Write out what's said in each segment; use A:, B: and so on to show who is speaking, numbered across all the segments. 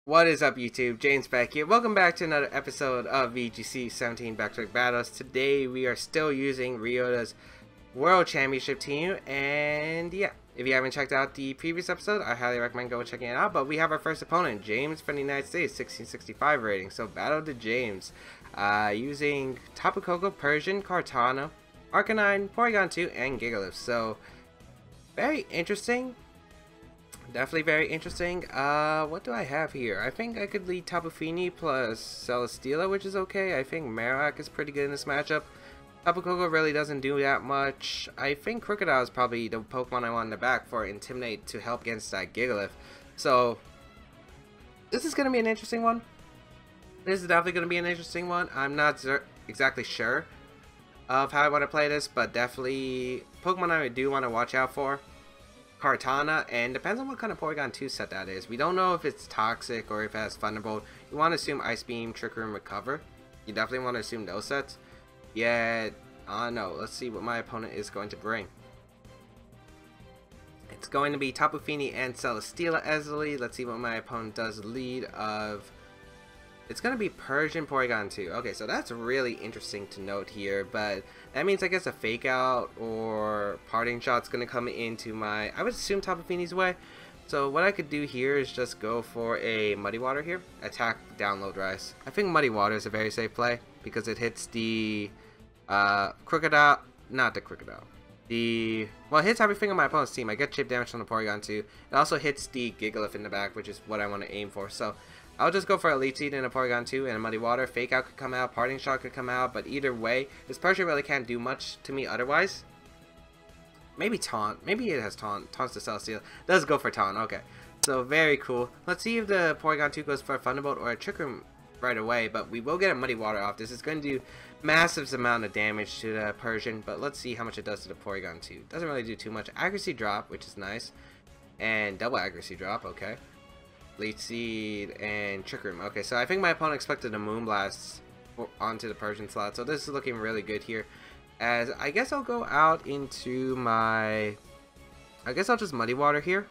A: What is up, YouTube? James Baek here. Welcome back to another episode of VGC 17 Back-to-Back Battles. Today we are still using Ryota's World Championship team, and yeah, if you haven't checked out the previous episode, I highly recommend go checking it out. But we have our first opponent, James from the United States, 1665 rating. So battle to James, using Tapu Koko, Persian, Kartana, Arcanine, Porygon 2, and Gigalith. So very interesting. Definitely very interesting. What do I have here? I think I could lead Tapu Fini plus Celesteela, which is okay. I think Marowak is pretty good in this matchup. Tapu Koko really doesn't do that much. I think Crocodile is probably the Pokemon I want in the back for Intimidate to help against that Gigalith. So, this is going to be an interesting one. This is definitely going to be an interesting one. I'm not exactly sure of how I want to play this, but definitely Pokemon I do want to watch out for. Kartana, and depends on what kind of Porygon 2 set that is. We don't know if it's Toxic or if it has Thunderbolt. You want to assume Ice Beam, Trick Room, Recover. You definitely want to assume those sets. Yet, no. Let's see what my opponent is going to bring. It's going to be Tapu Fini and Celesteela as the lead. Let's see what my opponent does lead of. It's going to be Persian Porygon 2. Okay, so that's really interesting to note here, but that means I guess a Fake Out or Parting Shot's going to come into my, I would assume, Tapu Fini's way. So what I could do here is just go for a Muddy Water here, attack Download Rise. I think Muddy Water is a very safe play because it hits the Crocodile, not the Crocodile. Well, it hits everything on my opponent's team. I get chip damage from the Porygon 2. It also hits the Gigalith in the back, which is what I want to aim for. So I'll just go for a Leech Seed and a Porygon 2 and a Muddy Water. Fake Out could come out, Parting Shot could come out, but either way, this Persian really can't do much to me otherwise. Maybe Taunt. Maybe it has Taunt. Taunts the Celesteela. Does go for Taunt. Okay. So, very cool. Let's see if the Porygon 2 goes for a Thunderbolt or a Trick Room right away, but we will get a Muddy Water off. This is going to do massive amount of damage to the Persian, but let's see how much it does to the Porygon 2. Doesn't really do too much. Accuracy Drop, which is nice, and double Accuracy Drop. Okay. Leech Seed and Trick Room. Okay, so I think my opponent expected a Moonblast onto the Persian slot, so this is looking really good here. As I guess I'll go out into my, I guess I'll just Muddy Water here.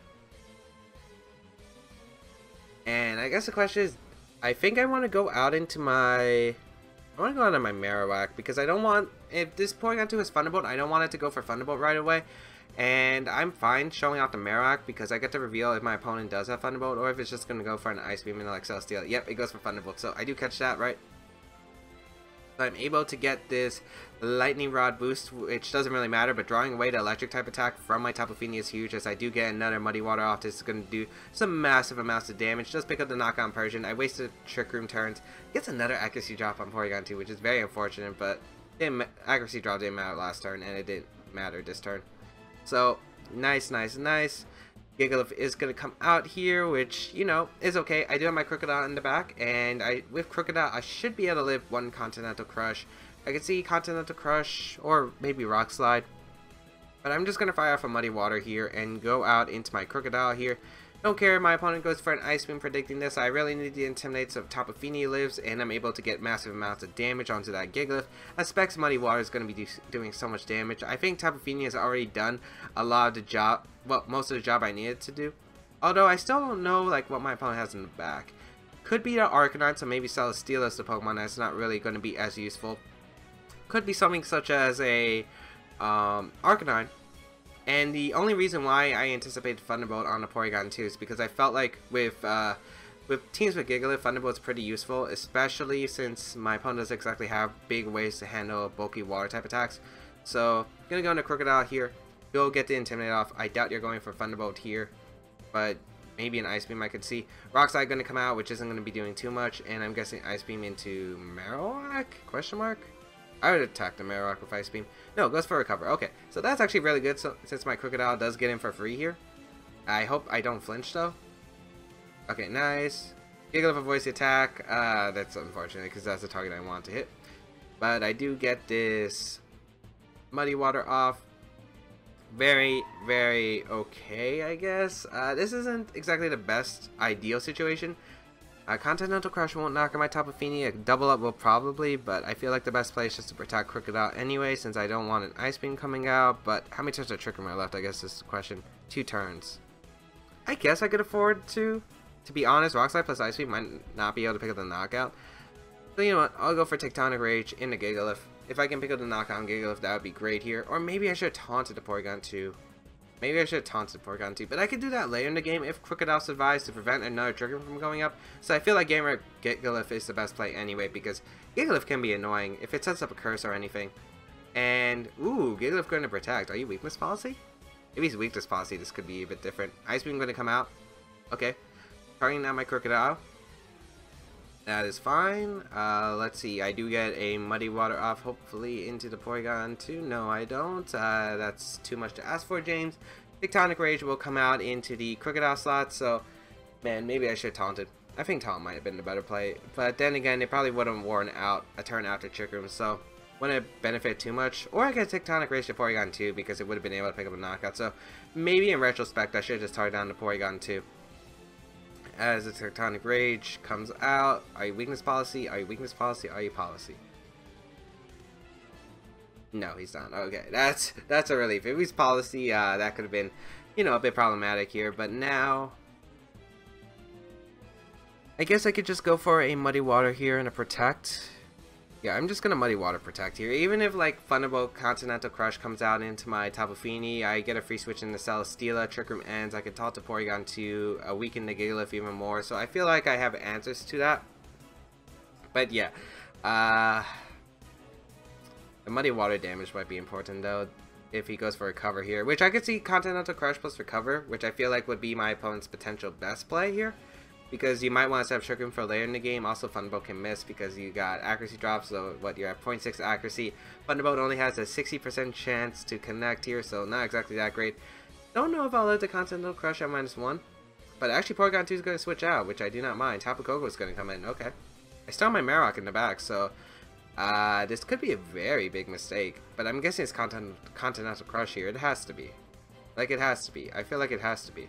A: And I guess the question is, I think I want to go out into my, Marowak, because I don't want, if this Porygon 2 is Thunderbolt, I don't want it to go for Thunderbolt right away. And I'm fine showing off the Marowak because I get to reveal if my opponent does have Thunderbolt or if it's just going to go for an Ice Beam and like Celesteela. Yep, it goes for Thunderbolt, so I do catch that, right? So I'm able to get this Lightning Rod boost, which doesn't really matter, but drawing away the electric type attack from my Tapu Fini is huge, as I do get another Muddy Water off. This is going to do some massive amounts of damage. Just pick up the knockout Persian. I wasted Trick Room turns. Gets another Accuracy Drop on Porygon 2, which is very unfortunate, but Accuracy Drop didn't matter last turn, and it didn't matter this turn. So, nice. Gigalith is going to come out here, which, you know, is okay. I do have my Crocodile in the back, and with Crocodile, I should be able to live one Continental Crush. I can see Continental Crush, or maybe Rock Slide. But I'm just going to fire off a Muddy Water here, and go out into my Crocodile here. Don't care if my opponent goes for an Ice Beam predicting this. I really need to intimidate so Tapu Fini lives, and I'm able to get massive amounts of damage onto that Gigalith. I expect Muddy Water is going to be doing so much damage. I think Tapu Fini has already done a lot of the job, well, most of the job I needed to do. Although I still don't know like what my opponent has in the back. Could be the Arcanine, so maybe Celesteela is the Pokemon that's not really going to be as useful. Could be something such as a Arcanine. And the only reason why I anticipated Thunderbolt on the Porygon 2 is because I felt like with teams with Gigalith, Thunderbolt's pretty useful, especially since my opponent doesn't exactly have big ways to handle bulky water type attacks. So, I'm going to go into Crocodile here, go get the Intimidate off. I doubt you're going for Thunderbolt here, but maybe an Ice Beam I could see. Rock Slide going to come out, which isn't going to be doing too much, and I'm guessing Ice Beam into Marowak? Question mark? I would attack the Marowak with Ice Beam. No, it goes for Recover. Okay, so that's actually really good since my Crocodile does get in for free here. I hope I don't flinch though. Okay, nice. Gigalith avoids the attack. That's unfortunate because that's the target I want to hit. But I do get this Muddy Water off. Very okay, I guess. This isn't exactly the best ideal situation. Continental Crush won't knock on my Tapu Fini. A double up will probably, but I feel like the best play is just to protect Crocodile anyway, since I don't want an Ice Beam coming out. But how many turns of Trick Room are left? I guess is the question. 2 turns. I guess I could afford to to be honest, Rock Slide plus Ice Beam might not be able to pick up the knockout. So you know what, I'll go for Tectonic Rage into Gigalith. If I can pick up the knockout on Gigalith, that would be great here. Or maybe I should have taunted the Porygon 2. Maybe I should have taunted Porygon 2, but I could do that later in the game if Crocodile survives to prevent another trigger from going up. So I feel like Game Rare Gigalith is the best play anyway, because Gigalith can be annoying if it sets up a curse or anything. And, ooh, Gigalith going to protect. Are you weakness policy? If he's weakness policy, this could be a bit different. Ice Beam going to come out. Okay. Targeting now my Crocodile. That is fine. Let's see. I do get a Muddy Water off, hopefully, into the Porygon 2. No, I don't. That's too much to ask for, James. Tectonic Rage will come out into the Crocodile slot, so, man, maybe I should have taunted. I think Taunt might have been the better play, but then again, it probably would have worn out a turn after Trick Room, so wouldn't it benefit too much. Or I could Tectonic Rage to Porygon 2 because it would have been able to pick up a knockout, so maybe in retrospect, I should have just targeted down the Porygon 2. As the Tectonic Rage comes out, are you weakness policy? Are you weakness policy? Are you policy? No, he's not. Okay, that's a relief. If he's policy, that could have been, you know, a bit problematic here. But now, I guess I could just go for a Muddy Water here and a Protect. Yeah, I'm just gonna Muddy Water Protect here. Even if like Thunderbolt Continental Crush comes out into my Tapu Fini, I get a free switch into Celesteela, Trick Room ends, I can taunt the Porygon to weaken the Gigalith even more. So I feel like I have answers to that. But yeah, the Muddy Water damage might be important though if he goes for Recover here, which I could see Continental Crush plus Recover, which I feel like would be my opponent's potential best play here. Because you might want to set up Trick Room for later in the game. Also, Thunderbolt can miss because you got accuracy drops. So, what, you're at 0.6 accuracy. Thunderbolt only has a 60% chance to connect here, so not exactly that great. Don't know if I'll let the Continental Crush at -1. But actually, Porygon 2 is going to switch out, which I do not mind. Tapu Koko is going to come in. Okay. I still have my Marowak in the back, so this could be a very big mistake. But I'm guessing it's Continental Crush here. It has to be. Like, it has to be. I feel like it has to be.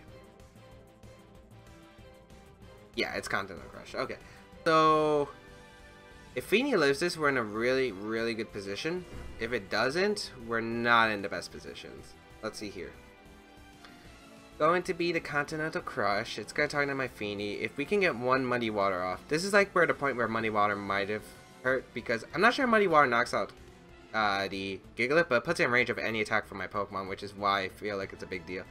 A: Yeah, it's Continental Crush. Okay. So, if Fini lives this, we're in a really, really good position. If it doesn't, we're not in the best positions. Let's see here. Going to be the Continental Crush. It's going to target my Fini. If we can get one Muddy Water off. This is like where the point where Muddy Water might have hurt. Because I'm not sure Muddy Water knocks out the Gigalith, but it puts it in range of any attack from my Pokemon, which is why I feel like it's a big deal.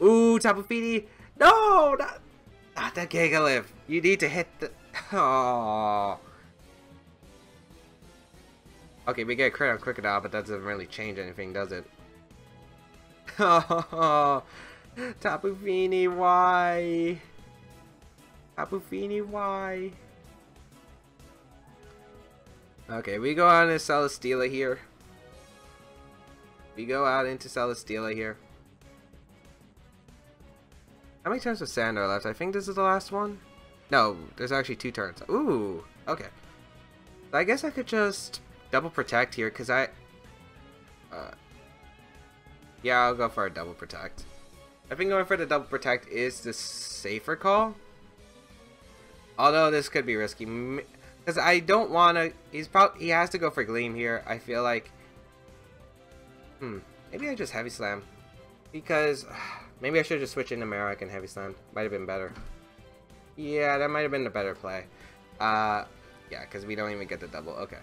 A: Ooh, Tapu Fini! No! Not the Gigalith. You need to hit the... Oh. Okay, we get a crit on Crocodile, but that doesn't really change anything, does it? Oh. Tapu Fini, why? Tapu Fini, why? Okay, we go out into Celesteela here. How many turns does Sandor left? I think this is the last one. No, there's actually 2 turns. Ooh, okay. So I guess I could just double protect here, because yeah, I'll go for a double protect. I think going for the double protect is the safer call. Although this could be risky, because I don't want to. He has to go for Gleam here. I feel like. Maybe I just Heavy Slam, because. Maybe I should just switch into Marowak and Heavy Slam. Might have been better. Yeah, that might have been the better play. Yeah, because we don't even get the double. Okay.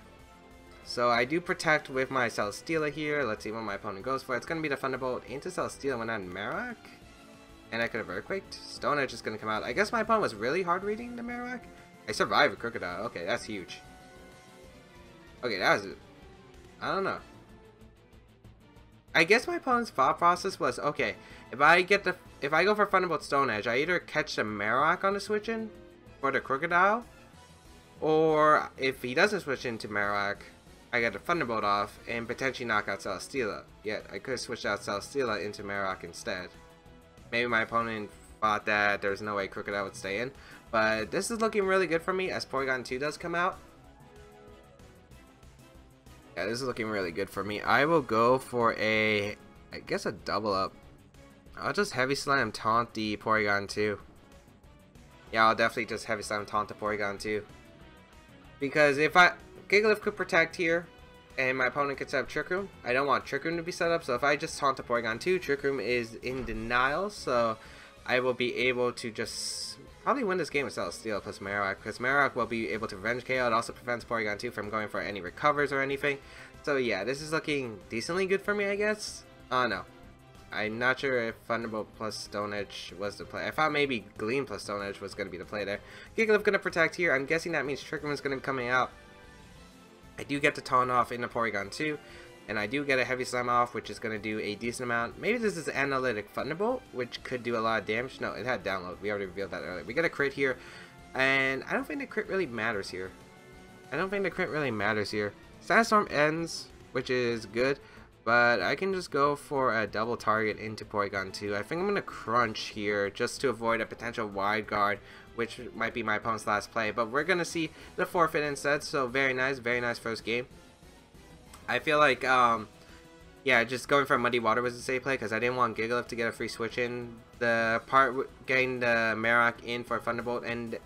A: So I do protect with my Celesteela here. Let's see what my opponent goes for. It's going to be the Thunderbolt into Celesteela when I'm Marowak. And I could have Earthquaked. Stone Edge is going to come out. I guess my opponent was really hard reading the Marowak. I survived with Crocodile. Okay, that's huge. Okay, that was it. I don't know. I guess my opponent's thought process was, okay, if I go for Thunderbolt Stone Edge, I either catch the Marowak on the switch in for the Crocodile, or if he doesn't switch into Marowak, I get the Thunderbolt off and potentially knock out Celesteela. Yet I could have switched out Celesteela into Marowak instead. Maybe my opponent thought that there's no way Crocodile would stay in, but this is looking really good for me as Porygon 2 does come out. Yeah, this is looking really good for me. I will go for I guess a double up. I'll just Heavy Slam taunt the Porygon 2. Yeah, I'll definitely just Heavy Slam taunt the Porygon 2. Because if Gigalith could protect here, and my opponent could set up Trick Room, I don't want Trick Room to be set up, so if I just taunt the Porygon 2, Trick Room is in denial, so I will be able to just probably win this game with Celesteela plus Marowak, because Marowak will be able to revenge KO. It also prevents Porygon 2 from going for any recovers or anything. So yeah, this is looking decently good for me, I guess. No. I'm not sure if Thunderbolt plus Stone Edge was the play. I thought maybe Gleam plus Stone Edge was going to be the play there. Gigalith going to protect here. I'm guessing that means Trickerman's going to be coming out. I do get the Taunt off into Porygon 2. And I do get a Heavy Slam off, which is going to do a decent amount. Maybe this is Analytic Thunderbolt, which could do a lot of damage. No, it had Download. We already revealed that earlier. We get a crit here. And I don't think the crit really matters here. Sandstorm ends, which is good. But I can just go for a double target into Porygon 2. I think I'm going to crunch here just to avoid a potential wide guard, which might be my opponent's last play. But we're going to see the forfeit instead. So very nice first game. I feel like, yeah, just going for Muddy Water was a safe play because I didn't want Gigalith to get a free switch in. The part getting the Marowak in for Thunderbolt and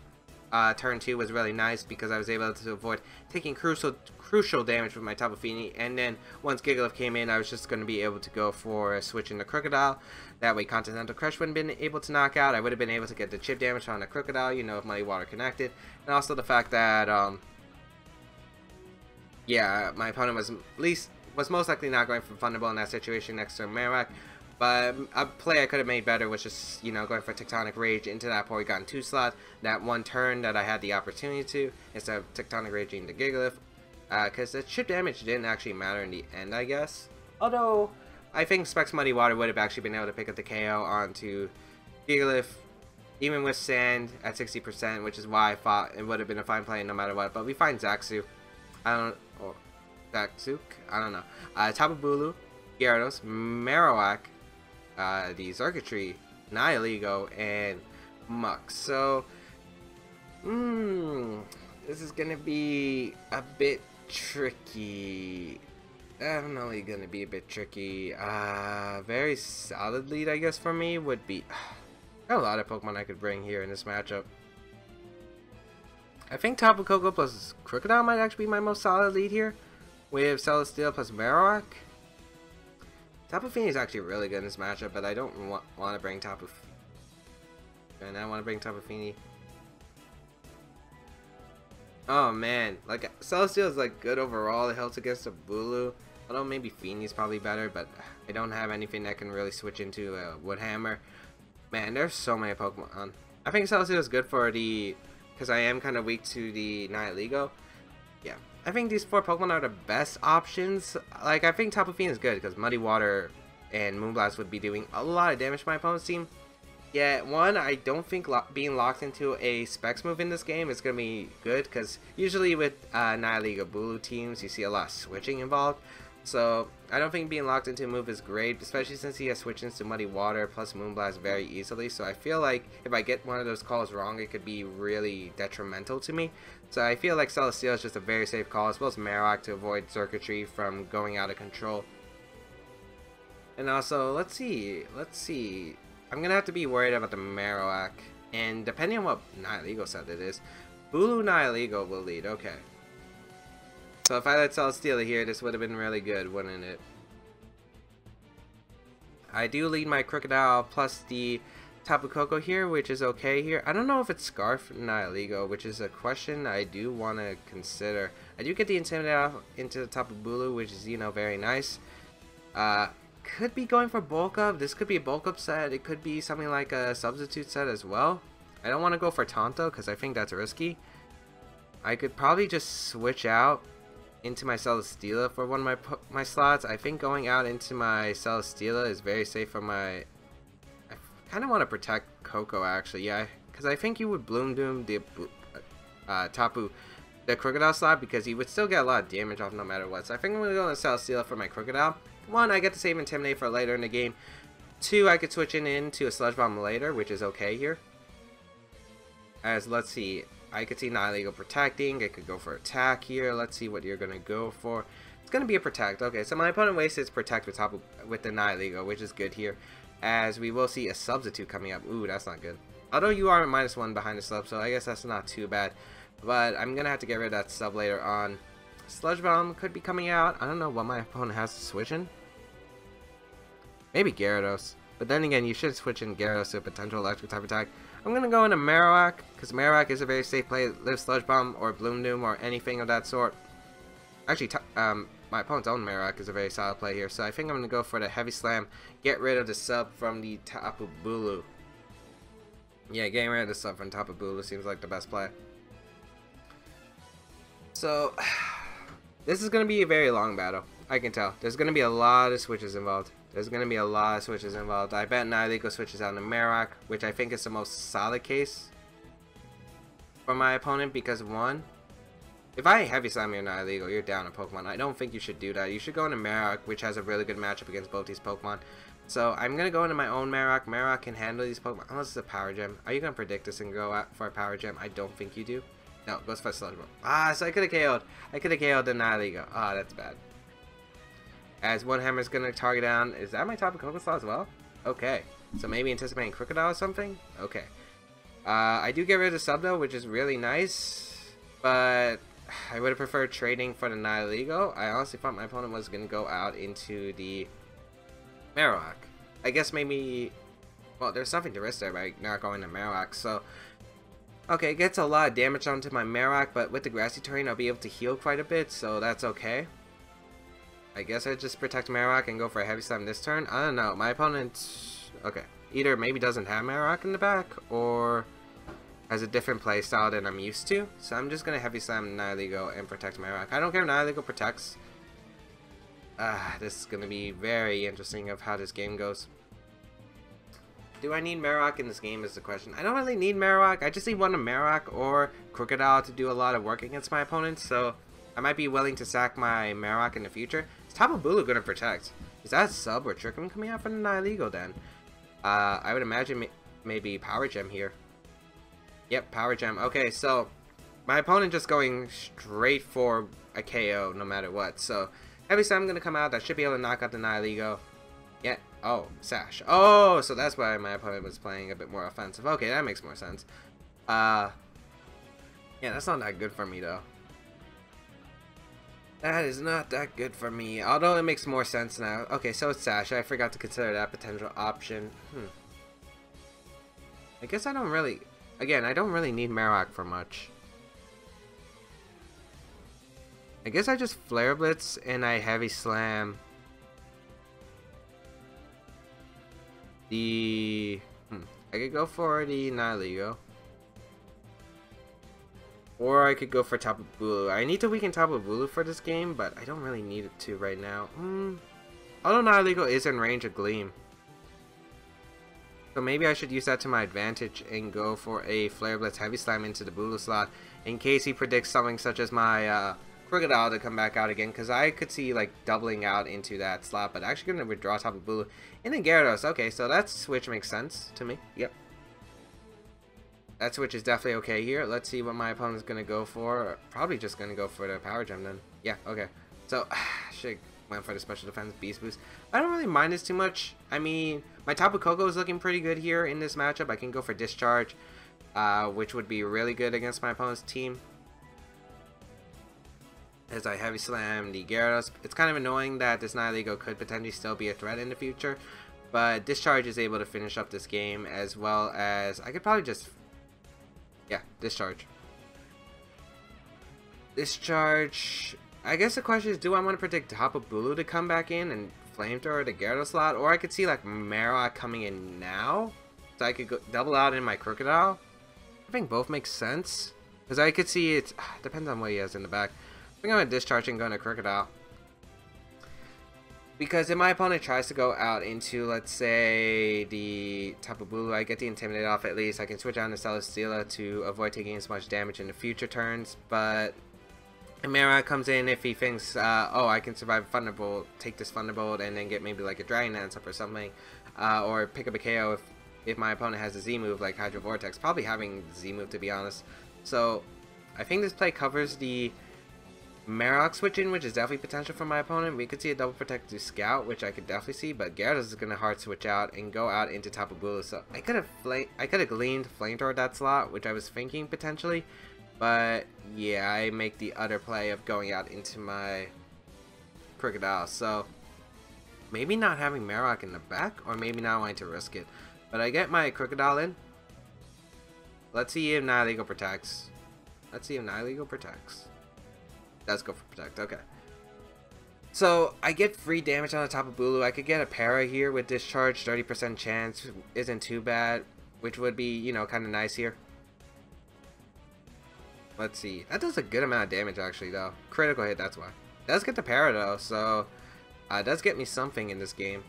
A: turn 2 was really nice because I was able to avoid taking crucial damage with my Tapu Fini. And then once Gigalith came in, I was just going to be able to go for a switch in the Crocodile. That way Continental Crush wouldn't have been able to knock out. I would have been able to get the chip damage on the Crocodile, you know, if Muddy Water connected. And also the fact that, yeah, my opponent was most likely not going for Thunderbolt in that situation next to Marowak. But a play I could have made better was just, you know, going for Tectonic Rage into that Porygon 2 slot. That one turn that I had the opportunity to, instead of Tectonic Raging the Gigalith. Because the chip damage didn't actually matter in the end, I guess. Although, I think Specs Muddy Water would have actually been able to pick up the KO onto Gigalith, even with Sand at 60%, which is why I thought it would have been a fine play no matter what. But we find Zaxu. Zaxuk? I don't know. Tapu Bulu, Gyarados, Marowak, the Circuitry, Nihilego, and Muk. So, this is gonna be a bit tricky. Definitely gonna be a bit tricky. Very solid lead, I guess, for me would be. Got a lot of Pokemon I could bring here in this matchup. I think Tapu Koko plus Crocodile might actually be my most solid lead here, with Celesteela plus Marowak. Tapu Fini is actually really good in this matchup, but I don't want to bring Tapu. And I want to bring Tapu Fini. Oh man, like Celesteela is like good overall. It helps against a Bulu. Although maybe Fini's probably better, but I don't have anything that can really switch into a Wood Hammer. Man, there's so many Pokemon. I think Celesteela is good for the, because I am kind of weak to the Nihilego. Yeah, I think these 4 Pokemon are the best options. Like, I think Tapu Fini is good because Muddy Water and Moonblast would be doing a lot of damage to my opponent's team. Yeah, one, I don't think being locked into a Specs move in this game is going to be good because usually with Nihilego Bulu teams, you see a lot of switching involved. So, I don't think being locked into a move is great, especially since he has switched into Muddy Water plus Moonblast very easily. So, I feel like if I get one of those calls wrong, it could be really detrimental to me. So, I feel like Celesteela is just a very safe call, as well as Marowak to avoid Circuitry from going out of control. And also, let's see. I'm going to have to be worried about the Marowak. And depending on what Nihilego set it is, Bulu Nihilego will lead. Okay. So if I let Celesteela here, this would have been really good, wouldn't it? I do lead my Crocodile plus the Tapu Koko here, which is okay here. I don't know if it's Scarf Nihilego, which is a question I do want to consider. I do get the Intimidate off into the Tapu Bulu, which is, you know, very nice. Could be going for Bulk Up. This could be a Bulk Up set. It could be something like a Substitute set as well. I don't want to go for Tonto because I think that's risky. I could probably just switch out into my Celesteela for one of my slots. I think going out into my Celesteela is very safe for my. I kind of want to protect Koko actually, yeah, because I think you would Bloom Doom the Tapu, the Crocodile slot, because he would still get a lot of damage off no matter what. So I think I'm gonna go into Celesteela for my Crocodile. One, I get to save Intimidate for later in the game. Two, I could switch into a Sludge Bomb later, which is okay here. As let's see. I could see Nihilego protecting. I could go for attack here. Let's see what you're going to go for. It's going to be a protect. Okay, so my opponent wastes his protect with the Nihilego, which is good here. As we will see a substitute coming up. Ooh, that's not good. Although you are at -1 behind the sub, so I guess that's not too bad. But I'm going to have to get rid of that sub later on. Sludge Bomb could be coming out. I don't know what my opponent has to switch in. Maybe Gyarados. But then again, you should switch in Gyarados to a potential electric type attack. I'm gonna go into Marowak, because Marowak is a very safe play. Live Sludge Bomb or Bloom Doom or anything of that sort. Actually, my opponent's own Marowak is a very solid play here, so I think I'm gonna go for the Heavy Slam. Get rid of the sub from the Tapu Bulu. Yeah, getting rid of the sub from Tapu Bulu seems like the best play. So, this is gonna be a very long battle. I can tell. There's gonna be a lot of switches involved. I bet Nihilego switches out to Marowak, which I think is the most solid case for my opponent, because one, if I Heavy Slam your Nihilego, you're down a Pokemon. I don't think you should do that. You should go into Marowak, which has a really good matchup against both these Pokemon. So I'm going to go into my own Marowak. Marowak can handle these Pokemon, unless it's a Power Gem. Are you going to predict this and go out for a Power Gem? I don't think you do. No, it goes for a Sludge Bomb. Ah, so I could have KO'd. I could have KO'd the Nihilego. Ah, that's bad. As one hammer is going to target down. Is that my Tapu Koko slot as well? Okay. So maybe anticipating Crocodile or something? Okay. I do get rid of the sub though, which is really nice. But I would have preferred trading for the Nihilego. I honestly thought my opponent was going to go out into the Marowak. I guess maybe... Well, there's something to risk there by not going to Marowak. So, okay, it gets a lot of damage onto my Marowak, but with the grassy terrain, I'll be able to heal quite a bit, so that's okay. I guess I just protect Marowak and go for a Heavy Slam this turn. I don't know. My opponent, okay, either maybe doesn't have Marowak in the back, or has a different playstyle than I'm used to. So I'm just gonna Heavy Slam Nihilego and protect Marowak. I don't care if Nihilego protects. This is gonna be very interesting of how this game goes. Do I need Marowak in this game is the question. I don't really need Marowak. I just need one of Marowak or Crocodile to do a lot of work against my opponents. So I might be willing to sack my Marowak in the future. Is Tapu Bulu gonna protect? Is that sub or Trick Room coming out from the Nihilego then? I would imagine maybe Power Gem here. Yep, Power Gem. Okay, so my opponent just going straight for a KO no matter what. So Heavy Slam gonna come out. That should be able to knock out the Nihilego. Yeah. Oh, Sash. Oh, so that's why my opponent was playing a bit more offensive. Okay, that makes more sense. Yeah, that's not that good for me though. That is not that good for me, although it makes more sense now. Okay, so it's Sash. I forgot to consider that potential option. I guess I don't really... Again, I don't really need Marowak for much. I guess I just Flare Blitz and I Heavy Slam the... I could go for the Nihilego. Or I could go for Tapu Bulu. I need to weaken Tapu Bulu for this game, but I don't really need it to right now. Although Nihilego is in range of Gleam. So maybe I should use that to my advantage and go for a Flare Blitz Heavy Slam into the Bulu slot in case he predicts something such as my Crocodile to come back out again, because I could see like doubling out into that slot, but actually going to withdraw Tapu Bulu and then Gyarados. Okay, so that switch makes sense to me. Yep. That switch is definitely okay here. Let's see what my opponent's going to go for. Probably just going to go for the Power Gem then. Yeah, okay. So, should went for the Special Defense Beast Boost. I don't really mind this too much. I mean, my Tapu Koko is looking pretty good here in this matchup. I can go for Discharge, which would be really good against my opponent's team. As I Heavy Slam the Gyarados. It's kind of annoying that this Nihilego could potentially still be a threat in the future. But Discharge is able to finish up this game, as well as I could probably just... Yeah, Discharge. Discharge. I guess the question is, do I want to predict Tapu Bulu to come back in and Flamethrower the Gyarados slot? Or I could see like Marowak coming in now, so I could go double out in my Crocodile. I think both make sense, because I could see it depends on what he has in the back. I think I'm going to Discharge and go into Crocodile. Because if my opponent tries to go out into, let's say, the Tapu Bulu, I get the Intimidate off at least. I can switch on to Celesteela to avoid taking as much damage in the future turns. But if Marowak comes in, if he thinks, oh, I can survive Thunderbolt, take this Thunderbolt, and then get maybe like a Dragon Dance up or something. Or pick up a KO if my opponent has a Z move like Hydro Vortex. Probably having the Z move, to be honest. So I think this play covers the Marowak switching, which is definitely potential for my opponent. We could see a double protect to Scout, which I could definitely see, but Gyarados is going to hard switch out and go out into Tapu Bulu. So I could have gleaned Flamethrower that slot, which I was thinking potentially, but yeah, I make the other play of going out into my Crocodile. So maybe not having Marowak in the back, or maybe not wanting to risk it, but I get my Crocodile in. Let's see if Nihilego protects. Let's see if Nihilego protects. Let's go for protect. Okay. So I get free damage on the Tapu Bulu. I could get a para here with discharge. 30% chance isn't too bad, which would be, you know, kind of nice here. Let's see. That does a good amount of damage actually, though. Critical hit. That's why. Does get the para though, so does get me something in this game.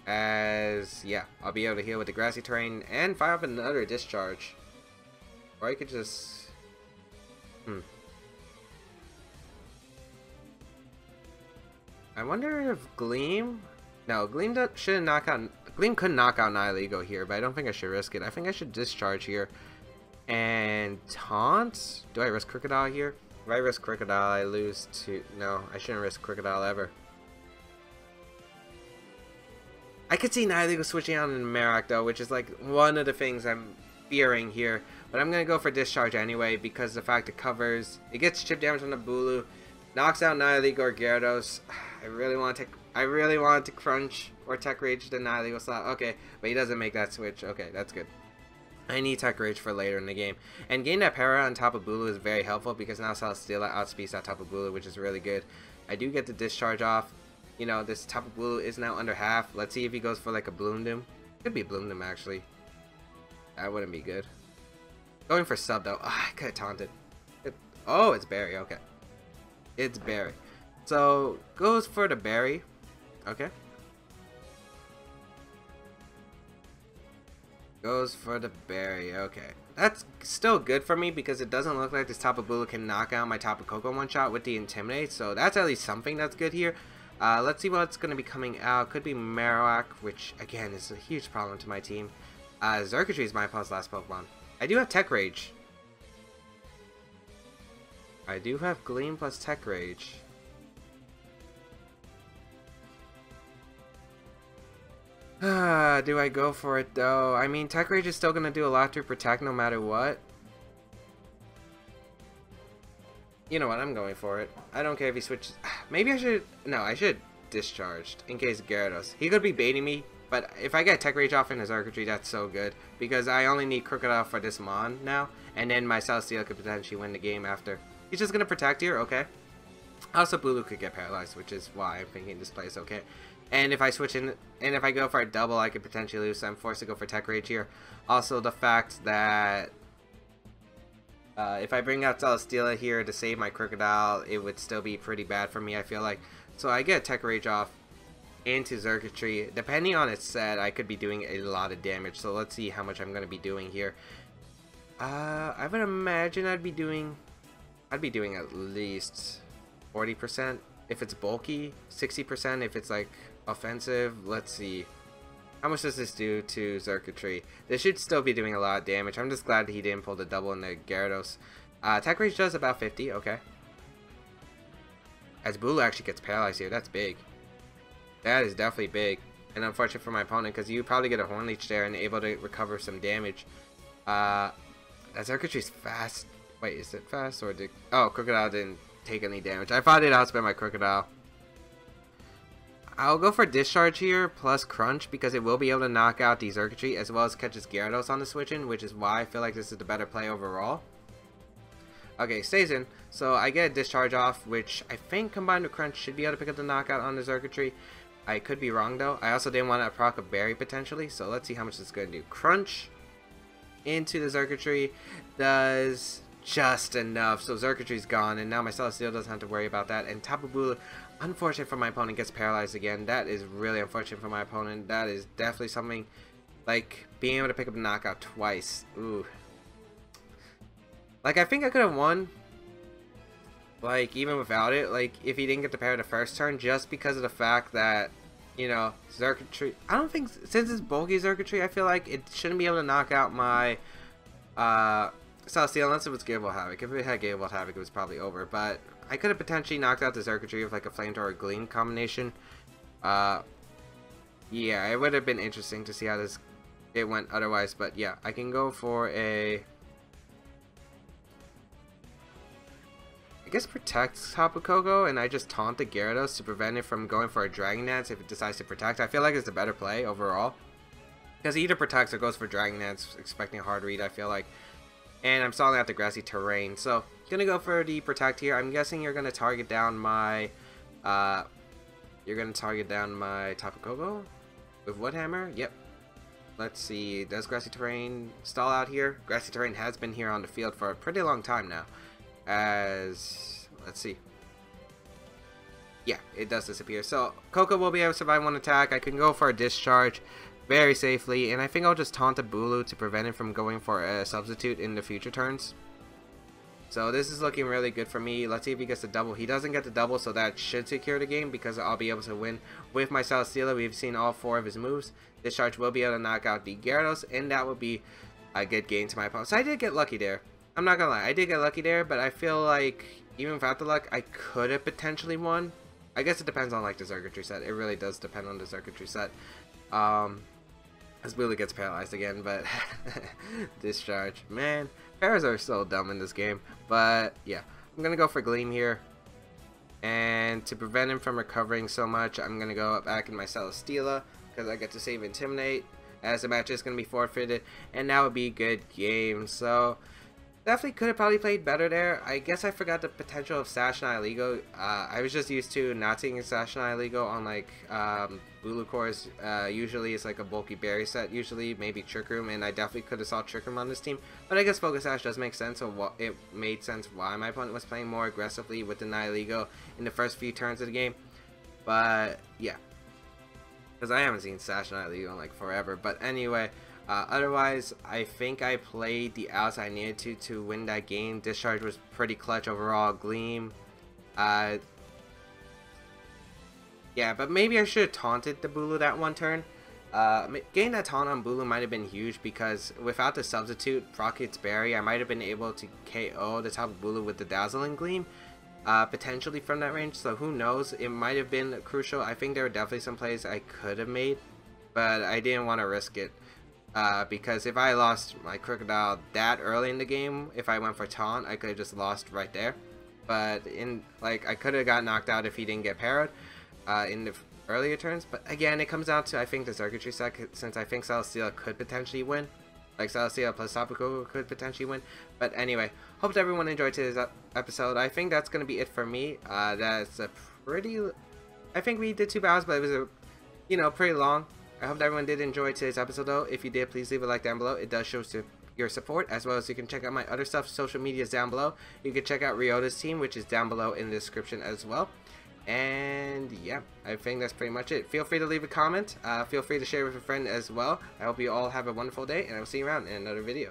A: As yeah, I'll be able to heal with the grassy terrain and fire up another discharge. Or I could just I wonder if Gleam... No, Gleam shouldn't knock out... Gleam could knock out Nihilego here, but I don't think I should risk it. I think I should discharge here. And Taunt? Do I risk Crocodile here? If I risk Crocodile, I lose to... No, I shouldn't risk Crocodile ever. I could see Nihilego switching out in Marowak though, which is like one of the things I'm fearing here. But I'm going to go for Discharge anyway, because the fact it covers... It gets chip damage on the Bulu. Knocks out Nihilego or Gyarados. I really want to crunch or Tech Rage the Nihilego slot. Okay, but he doesn't make that switch. Okay, that's good. I need Tech Rage for later in the game. And getting that para on top of Bulu is very helpful because now Celesteela outspeeds that Tapu Bulu, which is really good. I do get the discharge off. You know, this Tapu Bulu is now under half. Let's see if he goes for like a Bloom Doom. Could be Bloom Doom actually. That wouldn't be good. Going for sub though. Oh, I could have taunted. Oh, it's Berry. Okay. It's Berry. So, goes for the Berry. Okay. Goes for the Berry. Okay. That's still good for me because it doesn't look like this Tapu Bulu can knock out my Tapu Koko one shot with the Intimidate. So, that's at least something that's good here. Let's see what's going to be coming out. Could be Marowak, which, again, is a huge problem to my team. Xurkitree is my opponent's last Pokemon. I do have Tech Rage. I do have Gleam plus Tech Rage. Do I go for it though? I mean, Tech Rage is still going to do a lot to protect no matter what. You know what? I'm going for it. I don't care if he switches. Maybe I should... No, I should Discharged in case Gyarados. He could be baiting me, but if I get Tech Rage off in his Xurkitree, that's so good. Because I only need Crocodile for this Mon now, and then my Celesteela could potentially win the game after. He's just going to protect here, okay. Also, Bulu could get paralyzed, which is why I'm thinking this play is okay. And if I switch in, and if I go for a double, I could potentially lose, so I'm forced to go for Tech Rage here. Also, the fact that if I bring out Celesteela here to save my Crocodile, it would still be pretty bad for me, I feel like. So I get Tech Rage off into Xurkitree. Depending on its set, I could be doing a lot of damage, so let's see how much I'm going to be doing here. I would imagine I'd be doing at least 40% if it's bulky, 60% if it's like offensive. Let's see. How much does this do to Xurkitree? This should still be doing a lot of damage. I'm just glad that he didn't pull the double in the Gyarados. Tech Rage does about 50, okay. As Bulu actually gets paralyzed here, that's big. That is definitely big. And unfortunate for my opponent because you probably get a Horn Leech there and able to recover some damage. As Xurkitree's fast. Wait, is it fast or did... Oh, Crocodile didn't take any damage. I thought it outspent my Crocodile. I'll go for Discharge here plus Crunch because it will be able to knock out the Xurkitree as well as catches Gyarados on the switch-in, which is why I feel like this is the better play overall. Okay, stays in. So I get a Discharge off, which I think combined with Crunch should be able to pick up the knockout on the Xurkitree. I could be wrong though. I also didn't want to proc a Berry potentially, so let's see how much this is going to do. Crunch into the Xurkitree does just enough, so Xurkitree's gone, and now my Celesteela doesn't have to worry about that. And Tapu Bulu, unfortunate for my opponent, gets paralyzed again. That is really unfortunate for my opponent. That is definitely something, like being able to pick up a knockout twice. Ooh. Like, I think I could have won, like, even without it, like, if he didn't get the pair the first turn, just because of the fact that, you know, Xurkitree, I don't think, since it's bulky Xurkitree, I feel like it shouldn't be able to knock out my, Celesteela, unless it was Gable Havoc. If it had Gable Havoc, it was probably over, but I could have potentially knocked out the Xurkitree with, like, a Flamethrower Gleam combination. Yeah, it would have been interesting to see how it went otherwise, but yeah, I can go for a... I guess protect Tapu Koko, and I just taunt the Gyarados to prevent it from going for a Dragon Dance if it decides to protect. I feel like it's a better play overall. Because it either protects or goes for Dragon Dance, expecting a hard read, I feel like. and I'm stalling out the grassy terrain. So gonna go for the protect here. I'm guessing you're gonna target down my Tapu Koko with Wood Hammer. Yep. Let's see, does grassy terrain stall out here? Grassy terrain has been here on the field for a pretty long time now. Let's see. Yeah, it does disappear. So Koko will be able to survive one attack. I can go for a discharge very safely, and I think I'll just taunt a Bulu to prevent him from going for a substitute in the future turns. So this is looking really good for me. Let's see if he gets the double. He doesn't get the double, so that should secure the game because I'll be able to win with my Celesteela. We've seen all 4 of his moves. Discharge will be able to knock out the Gyarados, and that will be a good gain to my opponent. So I did get lucky there. I'm not gonna lie, I did get lucky there, but I feel like even without the luck, I could have potentially won. I guess it depends on like the circuitry set. It really does depend on the circuitry set. As Bulu gets paralyzed again, but discharge. Man, Paras are so dumb in this game. But yeah, I'm gonna go for Gleam here. And to prevent him from recovering so much, I'm gonna go back in my Celesteela because I get to save Intimidate as the match is gonna be forfeited, and that would be a good game. So definitely could have probably played better there. I guess I forgot the potential of Sash and Iligo. I was just used to not seeing Sash and Iligo on like Bulu cores. Usually it's like a bulky berry set, usually maybe Trick Room, and I definitely could have saw Trick Room on this team. But I guess Focus Sash does make sense, so it made sense why my opponent was playing more aggressively with the Nihilego in the first few turns of the game. But yeah, because I haven't seen Sash and Iligo in like forever. But anyway, otherwise, I think I played the outs I needed to win that game. Discharge was pretty clutch overall. Gleam. Yeah, but maybe I should have taunted the Bulu that one turn. Getting that taunt on Bulu might have been huge because without the substitute, Rocket's Berry, I might have been able to KO the top of Bulu with the Dazzling Gleam. Potentially from that range, so who knows, it might have been crucial. I think there were definitely some plays I could have made, but I didn't want to risk it. Because if I lost my Crocodile that early in the game, if I went for taunt, I could have just lost right there. But I could have got knocked out if he didn't get parried in the earlier turns. But again, it comes down to I think the circuitry set, since I think Celesteela could potentially win. Like Celesteela plus Tapu Koko could potentially win. But anyway, hope everyone enjoyed today's episode. I think that's gonna be it for me. That's a pretty. I think we did 2 battles, but it was pretty long. I hope that everyone did enjoy today's episode though. If you did, please leave a like down below. It does show your support, as well as you can check out my other stuff. Social media is down below. You can check out Ryota's team, which is down below in the description as well. And yeah, I think that's pretty much it. Feel free to leave a comment. Feel free to share with a friend as well. I hope you all have a wonderful day, and I will see you around in another video.